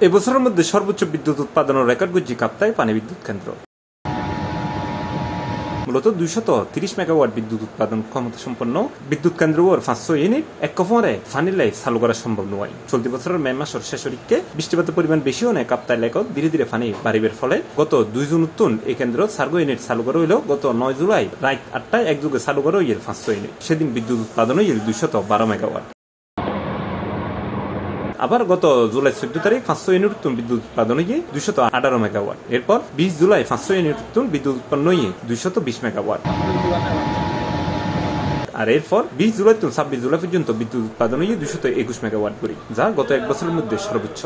এবছরের মধ্যে সর্বোচ্চ বিদ্যুৎ উৎপাদনের রেকর্ড গড়ছে কাপ্তাই পানি বিদ্যুৎ কেন্দ্র। মূলত 230 মেগাওয়াট বিদ্যুৎ উৎপাদন ক্ষমতা সম্পন্ন বিদ্যুৎ কেন্দ্র ওর 500 ইউনিট এক কফরে ফানির লাই চালু করা সম্ভব নয়। চলতি বছরের মে মাসের শেষরিকে বৃষ্টিপাতের পরিমাণ বেশি হলে কাপ্তাই লেকত ধীরে ধীরে ফানি বাড়িবার ফলে গত 2 জুন উত্তুন এই কেন্দ্র 4 ইউনিট চালু করা হইল। গত 9 জুলাই রাত 8টায় একযোগে চালু করা হইল 500 ইউনিট। সেদিন বিদ্যুৎ উৎপাদন হইল 212 মেগাওয়াট। আবার গত জুলাই 14 তারিখ 500 ইউনিট বিদ্যুৎ উৎপাদন হয়ে 218 মেগাওয়াট। এরপর 20 জুলাই 500 ইউনিট বিদ্যুৎ উৎপন্ন হয়ে 220 মেগাওয়াট। আর এরপর 20 জুলাই থেকে 26 জুলাই পর্যন্ত বিদ্যুৎ উৎপাদন হয়ে 221 মেগাওয়াট করে, যা গত এক বছরের মধ্যে সর্বোচ্চ।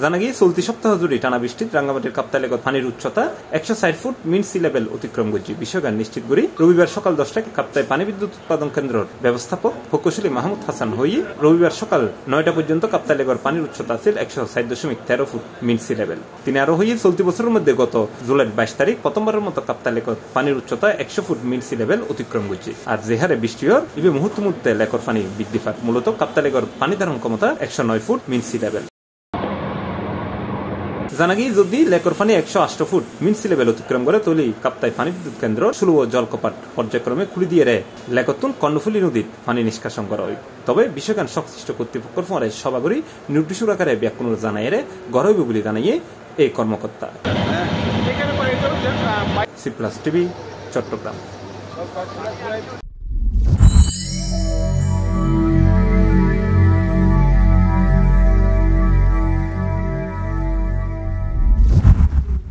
জানা গিয়ে চলতি সপ্তাহ জুড়ে টানা বৃষ্টিতে রাঙ্গামাটির কাপ্তাই লেকত পানির উচ্চতা 160 ফুট মিন সি লেভেল অতিক্রম করছে। বিষয়গান নিশ্চিত করি রবিবার সকাল 10টায় কাপ্তাই পানি বিদ্যুৎ উৎপাদন কেন্দ্রের ব্যবস্থাপক প্রকৌশলী মাহমুদ হাসান হই রবিবার সকাল 9টা পর্যন্ত কাপ্তাই লেকর পানির উচ্চতা ছিল 160.13 ফুট মিন সি লেভেল। তিনি আরো হই চলতি বছরের মধ্যে গত জুলাই 22 তারিখ প্রথমবারের মতো কাপ্তাই লেকর পানির উচ্চতা 100 ফুট মিন সি লেভেল অতিক্রম করছে। আর যে হারে বৃষ্টি হয় ইবে মুহূর্তে লেকর পানি বৃদ্ধি পায়। মূলত কাপ্তাই লেকর পানি ধারণ ক্ষমতা 109 ফুট মিন সি লেভেল। জানা গিয়ে যদি লেকর পানি 108 ফুট মিন সি লেভেল অতিক্রম করে তলি কাপ্তাই পানি বিদ্যুৎ কেন্দ্র শুরু ও জলকপাট পর্যায়ক্রমে খুলে দিয়ে লেকতুন কর্ণফুলী নদীত পানি নিষ্কাশন করা হয়। তবে বিষয়গান সংশ্লিষ্ট কর্তৃপক্ষের পরে সভাগরি নির্দেশ আকারে ব্যাকুণ জানাই গড় হইবে বলে জানাইয়ে এই কর্মকর্তা। C+ TV, Chittagong.